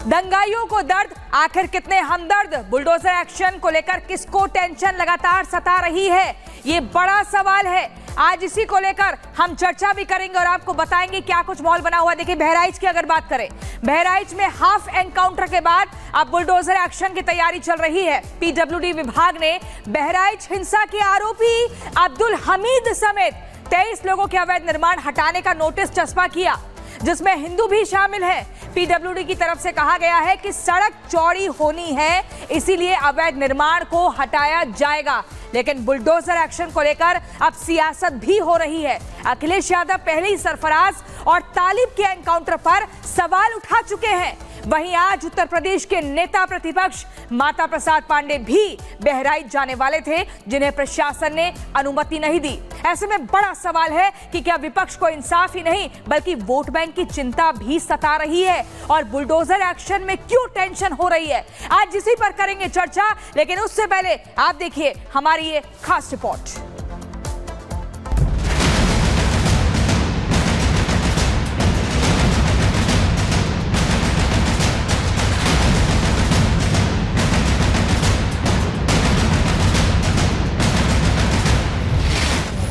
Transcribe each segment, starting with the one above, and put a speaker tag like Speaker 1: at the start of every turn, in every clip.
Speaker 1: दंगाइयों को दर्द, आखिर कितने हमदर्द? बुलडोजर एक्शन को लेकर किसको टेंशन लगातार सता रही है, ये बड़ा सवाल है। आज इसी को लेकर हम चर्चा भी करेंगे और आपको बताएंगे क्या कुछ माहौल बना हुआ है। देखिए, बहराइच की अगर बात करें, बहराइच में हाफ एनकाउंटर के बाद अब बुलडोजर एक्शन की तैयारी चल रही है। पीडब्ल्यूडी विभाग ने बहराइच हिंसा के आरोपी अब्दुल हमीद समेत 23 लोगों के अवैध निर्माण हटाने का नोटिस चस्पा किया, जिसमें हिंदू भी शामिल है। पीडब्ल्यूडी की तरफ से कहा गया है कि सड़क चौड़ी होनी है, इसीलिए अवैध निर्माण को हटाया जाएगा। लेकिन बुलडोजर एक्शन को लेकर अब सियासत भी हो रही है। अखिलेश यादव पहले ही सरफराज और तालिब के एनकाउंटर पर सवाल उठा चुके हैं। वहीं आज उत्तर प्रदेश के नेता प्रतिपक्ष माता प्रसाद पांडे भी बहराइच जाने वाले थे, जिन्हें प्रशासन ने अनुमति नहीं दी। ऐसे में बड़ा सवाल है कि क्या विपक्ष को इंसाफ ही नहीं बल्कि वोट बैंक की चिंता भी सता रही है, और बुलडोजर एक्शन में क्यों टेंशन हो रही है? आज इसी पर करेंगे चर्चा, लेकिन उससे पहले आप देखिए हमारी ये खास रिपोर्ट।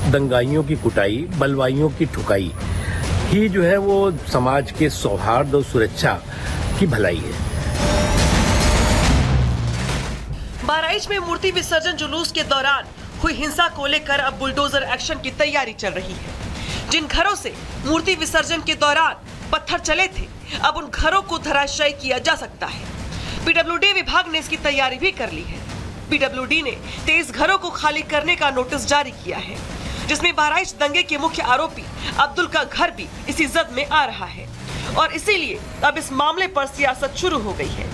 Speaker 2: दंगाइयों की कुटाई, बलवाइयों की ठुकाई ही जो है वो समाज के सौहार्द और सुरक्षा की भलाई है।
Speaker 3: बहराइच में मूर्ति विसर्जन जुलूस के दौरान हुई हिंसा को लेकर अब बुलडोजर एक्शन की तैयारी चल रही है। जिन घरों से मूर्ति विसर्जन के दौरान पत्थर चले थे, अब उन घरों को धराशायी किया जा सकता है। पीडब्ल्यूडी विभाग ने इसकी तैयारी भी कर ली है। पीडब्ल्यूडी ने 23 घरों को खाली करने का नोटिस जारी किया है, जिसमें बहराइच दंगे के मुख्य आरोपी अब्दुल का घर भी इसी जद में आ रहा है, और इसीलिए अब इस मामले पर सियासत शुरू हो गई है।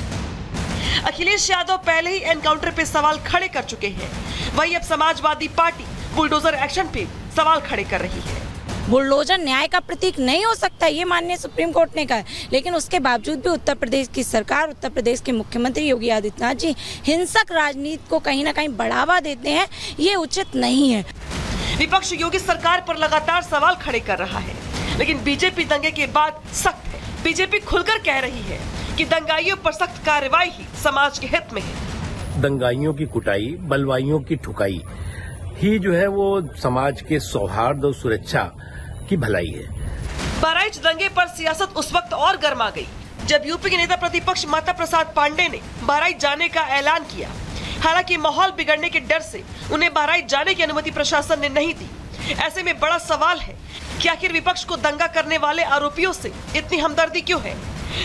Speaker 3: अखिलेश यादव पहले ही एनकाउंटर पे सवाल खड़े कर चुके हैं, वहीं अब समाजवादी पार्टी बुलडोजर एक्शन पे सवाल खड़े कर रही है।
Speaker 4: बुलडोजर न्याय का प्रतीक नहीं हो सकता, ये माननीय सुप्रीम कोर्ट ने कहा है, लेकिन उसके बावजूद भी उत्तर प्रदेश की सरकार, उत्तर प्रदेश के मुख्यमंत्री योगी आदित्यनाथ जी हिंसक राजनीति को कहीं ना कहीं बढ़ावा देते हैं, ये उचित नहीं है।
Speaker 3: विपक्ष योगी सरकार पर लगातार सवाल खड़े कर रहा है, लेकिन बीजेपी दंगे के बाद सख्त है। बीजेपी खुलकर कह रही है कि दंगाइयों पर सख्त कार्रवाई ही समाज के हित में है।
Speaker 2: दंगाइयों की कुटाई, बलवाइयों की ठुकाई ही जो है वो समाज के सौहार्द और सुरक्षा की भलाई है।
Speaker 3: बहराइच दंगे पर सियासत उस वक्त और गर्मा गई जब यूपी के नेता प्रतिपक्ष माता प्रसाद पांडे ने बहराइच जाने का ऐलान किया। हालांकि माहौल बिगड़ने के डर से उन्हें बहराइच जाने की अनुमति प्रशासन ने नहीं दी। ऐसे में बड़ा सवाल है कि आखिर विपक्ष को दंगा करने वाले आरोपियों से इतनी हमदर्दी क्यों है?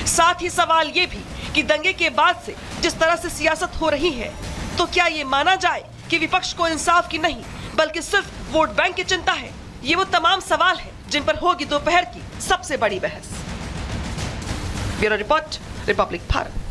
Speaker 3: साथ ही सवाल ये भी कि दंगे के बाद से जिस तरह से सियासत हो रही है, तो क्या ये माना जाए कि विपक्ष को इंसाफ की नहीं बल्कि सिर्फ वोट बैंक की चिंता है? ये वो तमाम सवाल है जिन पर होगी दोपहर की सबसे बड़ी बहस। Bureau report, Republic Bharat.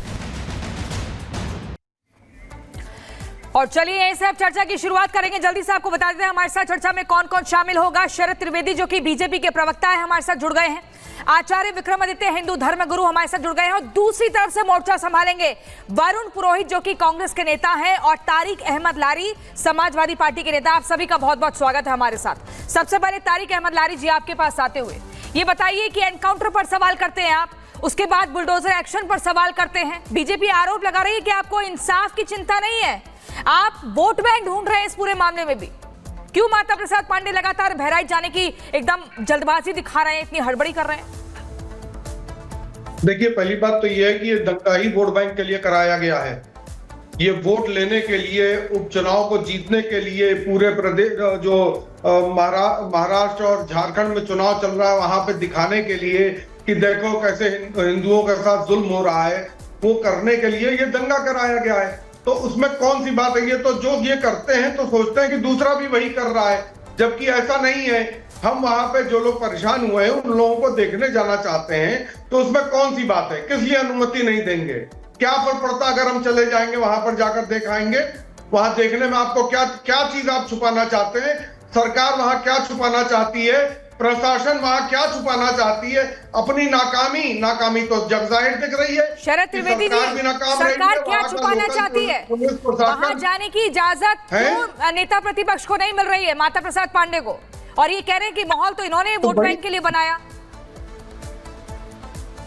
Speaker 1: और चलिए यहीं से अब चर्चा की शुरुआत करेंगे। जल्दी से आपको बता देते हैं हमारे साथ चर्चा में कौन कौन शामिल होगा। शरद त्रिवेदी जो कि बीजेपी के प्रवक्ता है, हमारे साथ जुड़ गए हैं। आचार्य विक्रमादित्य हिंदू धर्म गुरु हमारे साथ जुड़ गए हैं, और दूसरी तरफ से मोर्चा संभालेंगे वरुण पुरोहित जो कि कांग्रेस के नेता हैं, और तारिक अहमद लारी समाजवादी पार्टी के नेता। आप सभी का बहुत बहुत स्वागत है हमारे साथ। सबसे पहले तारिक अहमद लारी जी, आपके पास आते हुए ये बताइए कि एनकाउंटर पर सवाल करते हैं आप, उसके बाद बुलडोजर एक्शन पर सवाल करते हैं। बीजेपी आरोप लगा रही है कि आपको इंसाफ की चिंता नहीं है, आप वोट बैंक ढूंढ रहे हैं इस पूरे मामले में भी। क्यों माता प्रसाद पांडे लगातार बहराइच जाने की एकदम जल्दबाजी दिखा रहे हैं, इतनी हड़बड़ी कर रहे हैं?
Speaker 5: देखिए, पहली बात तो यह है कि ये दंगा ही वोट बैंक के लिए कराया गया है। ये वोट लेने के लिए, उपचुनाव को जीतने के लिए, पूरे प्रदेश जो महाराष्ट्र और झारखंड में चुनाव चल रहा है वहां पे दिखाने के लिए कि देखो कैसे हिंदुओं के साथ जुल्म हो रहा है, वो करने के लिए ये दंगा कराया गया है। तो उसमें कौन सी बात है? ये तो जो ये करते हैं तो सोचते हैं कि दूसरा भी वही कर रहा है, जबकि ऐसा नहीं है। हम वहां पे जो लोग परेशान हुए हैं उन लोगों को देखने जाना चाहते हैं, तो उसमें कौन सी बात है? किस लिए अनुमति नहीं देंगे? क्या फर्क पड़ता अगर हम चले जाएंगे वहां पर जाकर दिखाएंगे? वहां देखने में आपको क्या चीज आप छुपाना चाहते हैं? सरकार वहां क्या छुपाना चाहती है? प्रशासन वहां क्या छुपाना चाहती है? अपनी नाकामी तो जग जाहिर दिख रही है।
Speaker 1: शरद त्रिवेदी जी, सरकार क्या छुपाना चाहती है? वहां जाने की इजाजत क्यों नेता प्रतिपक्ष को नहीं मिल रही है, माता प्रसाद पांडे को? और ये कह रहे हैं कि माहौल तो इन्होंने वोट बैंक के लिए बनाया।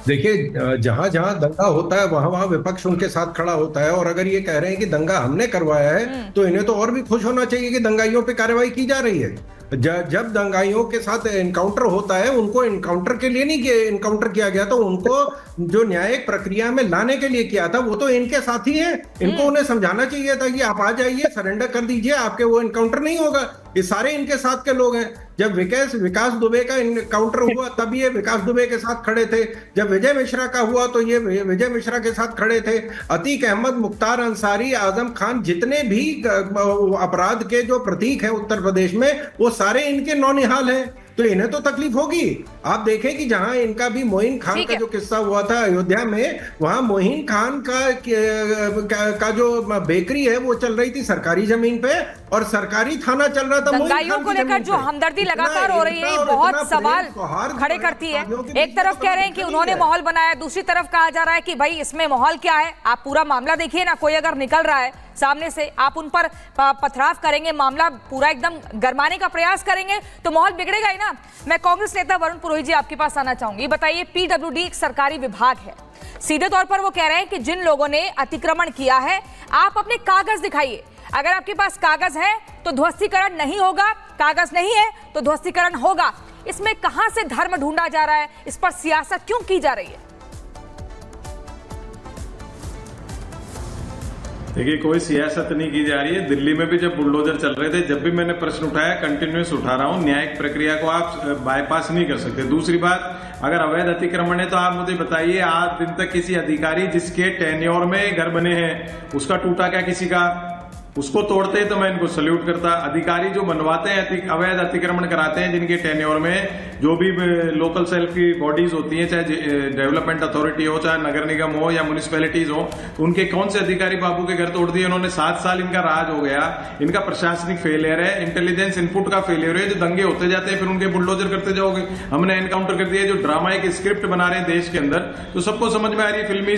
Speaker 5: देखिए, जहां जहां दंगा होता है वहां वहां विपक्ष उनके साथ खड़ा होता है, और अगर ये कह रहे हैं कि दंगा हमने करवाया है तो इन्हें तो और भी खुश होना चाहिए कि दंगाइयों पे कार्रवाई की जा रही है। जब दंगाइयों के साथ एनकाउंटर होता है, उनको एनकाउंटर के लिए नहीं एनकाउंटर किया गया, तो उनको जो न्यायिक प्रक्रिया में लाने के लिए किया था वो तो इनके साथी हैं। इनको उन्हें समझाना चाहिए था कि आप आ जाइए, सरेंडर कर दीजिए, आपके वो एनकाउंटर नहीं होगा। ये सारे इनके साथ के लोग हैं। जब विकास दुबे का एनकाउंटर हुआ तब ये विकास दुबे के साथ खड़े थे। जब विजय मिश्रा का हुआ तो ये विजय मिश्रा के साथ खड़े थे। अतीक अहमद, मुख्तार अंसारी, आजम खान, जितने भी अपराध के जो प्रतीक हैं उत्तर प्रदेश में, वो सारे इनके नौनिहाल हैं। तो इन्हें तो तकलीफ होगी। आप देखें कि जहां इनका भी मोइन खान का जो किस्सा हुआ था अयोध्या में, वहां मोइन खान का जो बेकरी है वो चल रही थी सरकारी जमीन पे, और सरकारी थाना चल रहा था
Speaker 1: दंगाइयों को लेकर जो हमदर्दी लगातार हो रही है, बहुत सवाल खड़े करती है। एक तरफ कह रहे हैं कि उन्होंने माहौल बनाया, दूसरी तरफ कहा जा रहा है कि भाई इसमें माहौल क्या है, आप पूरा मामला देखिए ना। कोई अगर निकल रहा है सामने से, आप उन पर पथराव करेंगे, मामला पूरा एकदम गरमाने का प्रयास करेंगे तो माहौल बिगड़ेगा ही ना। मैं कांग्रेस नेता वरुण पुरोहित जी आपके पास आना चाहूंगी। बताइए, पीडब्ल्यूडी एक सरकारी विभाग है, सीधे तौर पर वो कह रहे हैं कि जिन लोगों ने अतिक्रमण किया है, आप अपने कागज दिखाइए। अगर आपके पास कागज है तो ध्वस्तीकरण नहीं होगा, कागज नहीं है तो ध्वस्तीकरण होगा। इसमें कहां से धर्म ढूंढा जा रहा है, इस पर सियासत क्यों की जा रही है?
Speaker 6: देखिए, कोई सियासत नहीं की जा रही है। दिल्ली में भी जब बुलडोजर चल रहे थे, जब भी मैंने प्रश्न उठाया, कंटिन्यूस उठा रहा हूं, न्यायिक प्रक्रिया को आप बाईपास नहीं कर सकते। दूसरी बात, अगर अवैध अतिक्रमण है तो आप मुझे बताइए, आज दिन तक किसी अधिकारी जिसके टेन्योर में घर बने हैं उसका टूटा क्या किसी का? उसको तोड़ते हैं तो मैं इनको सल्यूट करता। अधिकारी जो बनवाते हैं, अवैध अतिक्रमण कराते हैं, जिनके टेन्योर में जो भी लोकल सेल्फ की बॉडीज होती हैं, चाहे डेवलपमेंट अथॉरिटी हो, चाहे नगर निगम हो या म्युनिसिपैलिटीज हो, तो उनके कौन से अधिकारी बाबू के घर तोड़ दिए उन्होंने? 7 साल इनका राज हो गया। इनका प्रशासनिक फेलियर है, इंटेलिजेंस इनपुट का फेलियर है। जो दंगे होते जाते हैं फिर उनके बुलडोजर करते जाओगे। हमने एनकाउंटर कर दिया। जो ड्रामा एक स्क्रिप्ट बना रहे हैं देश के अंदर, तो सबको समझ में आ रही है, फिल्मी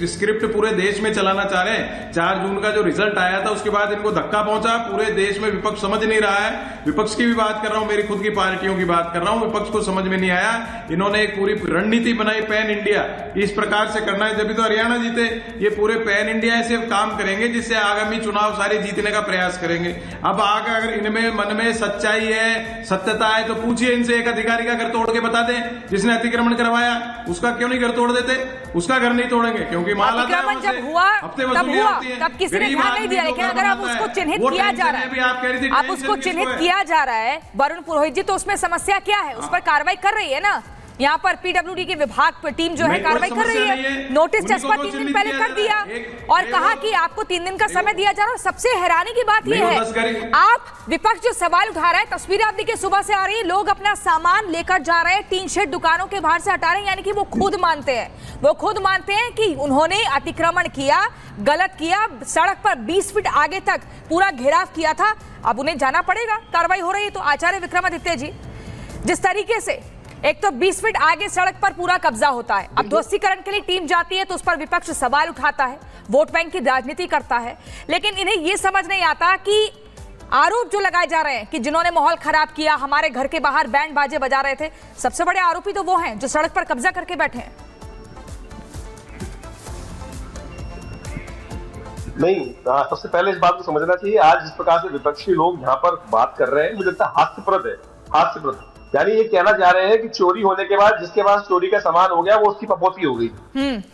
Speaker 6: स्क्रिप्ट पूरे देश में चलाना चाह रहे हैं। 4 जून का जो रिजल्ट आया था उसके बाद इनको धक्का पहुंचा। पूरे देश में विपक्ष समझ नहीं रहा है। विपक्ष की भी बात कर रहा हूं, मेरी खुद की पार्टियों की बात कर रहा हूं। विपक्ष को समझ में नहीं आया। इन्होंने एक पूरी रणनीति बनाई पैन इंडिया, इस प्रकार से करना है, जब तो हरियाणा जीते। ये पूरे पैन इंडिया ऐसे काम करेंगे जिससे आगामी चुनाव सारे जीतने का प्रयास करेंगे। अब आगे अगर इनमें मन में सच्चाई है, सत्यता है, तो पूछिए इनसे, एक अधिकारी का घर तोड़ के बता दें जिसने अतिक्रमण करवाया, उसका क्यों नहीं घर तोड़ देते? उसका घर नहीं तोड़ेंगे क्योंकि माल आता है,
Speaker 1: जब हुआ तब किसी ने ध्यान नहीं दिया। लेकिन अगर आप उसको चिन्हित किया जा रहा है, आप उसको चिन्हित किया जा रहा है वरुण पुरोहित जी, तो उसमें समस्या क्या है? उस पर कार्रवाई कर रही है ना। यहाँ पर पीडब्ल्यूडी की विभाग पर टीम जो है कार्रवाई कर रही है। नोटिस चस्पा 3 दिन पहले कर दिया और कहा कि आपको 3 दिन का समय दिया जा रहा है। सबसे हैरानी की बात यह है, आप विपक्ष जो सवाल उठा रहा है, तस्वीरें आप देखिए सुबह से आ रही है, लोग अपना सामान लेकर जा रहे हैं, टीन शेड दुकानों के बाहर से हटा रहे हैं। यानी कि वो खुद मानते हैं, कि उन्होंने अतिक्रमण किया, गलत किया, सड़क पर 20 फीट आगे तक पूरा घेराव किया था। अब उन्हें जाना पड़ेगा, कार्रवाई हो रही है। तो आचार्य विक्रमादित्य जी, जिस तरीके से एक तो 20 फीट आगे सड़क पर पूरा कब्जा होता है, अब ध्वस्तीकरण के लिए टीम जाती है तो उस पर विपक्ष सवाल उठाता है, वोट बैंक की राजनीति करता है। लेकिन इन्हें यह समझ नहीं आता कि आरोप जो लगाए जा रहे हैं कि जिन्होंने माहौल खराब किया, हमारे घर के बाहर बैंड बाजे बजा रहे थे, सबसे बड़े आरोपी तो वो हैं जो सड़क पर कब्जा करके बैठे हैं।
Speaker 7: नहीं, सबसे पहले इस बात को समझना चाहिए, आज जिस प्रकार से विपक्षी लोग यहाँ पर बात कर रहे हैं, मुझे लगता है हास्यप्रद है। यानी ये कहना चाह रहे हैं कि चोरी होने के बाद जिसके पास चोरी का सामान हो गया वो उसकी पपोती हो गई।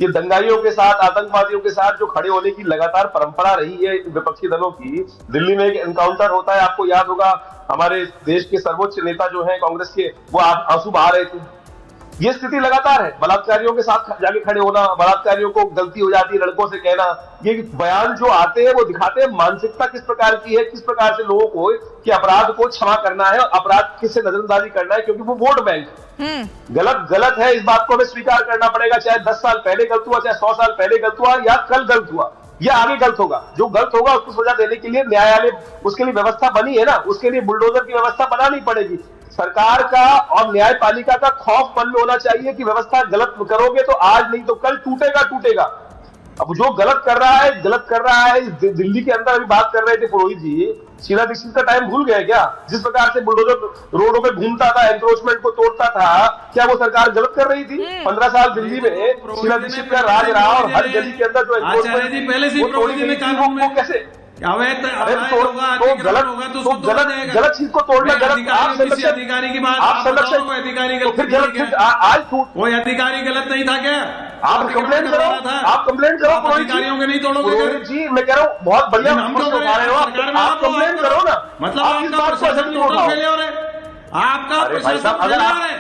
Speaker 7: ये दंगाइयों के साथ, आतंकवादियों के साथ जो खड़े होने की लगातार परंपरा रही है विपक्षी दलों की। दिल्ली में एक एनकाउंटर होता है, आपको याद होगा, हमारे देश के सर्वोच्च नेता जो है कांग्रेस के, वो आंसू बहा रहे थे। ये स्थिति लगातार है। बलात्कारियों के साथ जाके खड़े होना, बलात्कारियों को गलती हो जाती है लड़कों से कहना, ये बयान जो आते हैं वो दिखाते हैं मानसिकता किस प्रकार की है, किस प्रकार से लोगों को कि अपराध को क्षमा करना है, अपराध किससे नजरअंदाजी करना है, क्योंकि वो वोट बैंक गलत है। इस बात को हमें स्वीकार करना पड़ेगा, चाहे 10 साल पहले गलत हुआ, चाहे 100 साल पहले गलत हुआ, या कल गलत हुआ, या आगे गलत होगा। जो गलत होगा उसको सजा देने के लिए न्यायालय, उसके लिए व्यवस्था बनी है ना, उसके लिए बुलडोजर की व्यवस्था बनानी पड़ेगी। सरकार का और न्यायपालिका का खौफ मन में होना चाहिए कि व्यवस्था गलत करोगे तो आज नहीं तो कल टूटेगा। अब जो गलत कर रहा है दिल्ली के अंदर अभी बात कर रहे थे पुरोहित जी, शीला दीक्षित का टाइम भूल गए क्या? जिस प्रकार से बुलडोजर रोडों पे घूमता था, एनक्रोचमेंट को तोड़ता था, क्या वो सरकार गलत कर रही थी? 15 साल दिल्ली में शीला दीक्षित का राज रहा और हर गली के अंदर जो
Speaker 6: आचार्य जी पहले से
Speaker 7: वो कैसे
Speaker 6: गलत
Speaker 7: चीज को तोड़ना गलत।
Speaker 6: अधिकारी की बात
Speaker 7: आप संरक्षण
Speaker 6: अधिकारी
Speaker 7: आज
Speaker 6: कोई अधिकारी गलत नहीं था क्या?
Speaker 7: आप कंप्लेंट करो, आप कंप्लेंट करो
Speaker 6: अधिकारियों के नहीं तोड़ोगे
Speaker 7: जी। मैं कह रहा हूँ बहुत बढ़िया उठा रहे हो आप कंप्लेंट करो ना।
Speaker 6: मतलब
Speaker 7: आप इस बात को असर नहीं उठाओ।
Speaker 6: आपका
Speaker 7: भाई साहब, अगर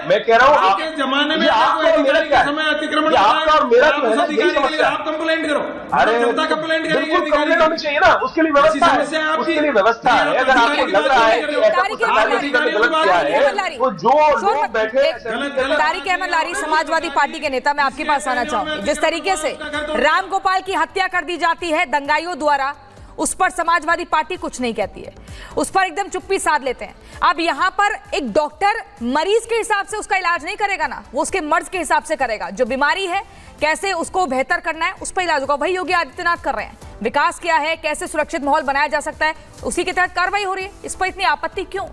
Speaker 7: मैं कह रहा हूँ
Speaker 6: आपके जमाने में
Speaker 7: आपका और मेरा क्या है?
Speaker 6: समय अतिक्रमण
Speaker 7: आपका और मेरा जो है ना यही समस्या।
Speaker 6: आप कंप्लेंट करो।
Speaker 7: अरे
Speaker 6: जनता कंप्लेंट करेगी,
Speaker 7: बिल्कुल कंप्लेंट होनी चाहिए ना, उसके लिए व्यवस्था है, उसके लिए व्यवस्था है। अगर आपको लग रहा है कि ऐसा कुछ सरकारी ने गलत किया है तो जो लोग बैठे
Speaker 1: तारिक अहमद लारी, समाजवादी पार्टी के नेता, मैं आपके पास आना चाहूंगी। जिस तरीके से राम गोपाल की हत्या कर दी जाती है दंगाइयों द्वारा, उस पर समाजवादी पार्टी कुछ नहीं कहती है, उस पर एकदम चुप्पी साध लेते हैं। अब यहाँ पर एक डॉक्टर मरीज के हिसाब से उसका इलाज नहीं करेगा ना, वो उसके मर्ज के हिसाब से करेगा। जो बीमारी है कैसे उसको बेहतर करना है उस पर इलाज होगा। वही योगी आदित्यनाथ कर रहे हैं। विकास क्या है, कैसे सुरक्षित माहौल बनाया जा सकता है, उसी के तहत कार्रवाई हो रही है। इस पर इतनी आपत्ति क्यों?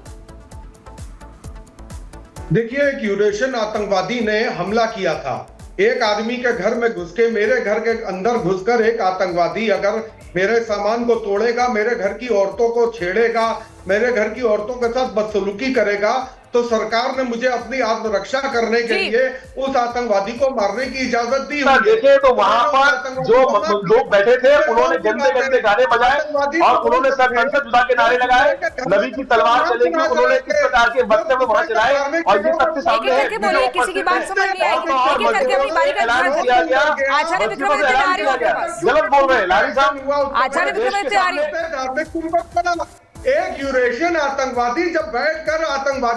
Speaker 5: देखिए, एक यूरेशियन आतंकवादी ने हमला किया था एक आदमी के घर में घुस के। मेरे घर के अंदर घुसकर एक आतंकवादी अगर मेरे सामान को तोड़ेगा, मेरे घर की औरतों को छेड़ेगा, मेरे घर की औरतों के साथ बदसलूकी करेगा, तो सरकार ने मुझे अपनी आत्मरक्षा करने के लिए उस आतंकवादी को मारने की इजाजत दी।
Speaker 7: देखे तो वहां पर जो लोग बैठे थे उन्होंने गंदे गंदे गाने बजाए और उन्होंने संसद जुदा के नारे लगाए, नबी की तलवार चलेगी, उन्होंने किस प्रकार के वक्तव्य वहां चलाए और ये सबके सामने है।
Speaker 1: किसी की बात समझ नहीं आई।
Speaker 7: गलत बोल रहे हैं लारी साहब।
Speaker 1: आचार्य विक्रमादित्य
Speaker 5: एक यूरेशियन आतंकवादी जब बैठकर आतंकवादी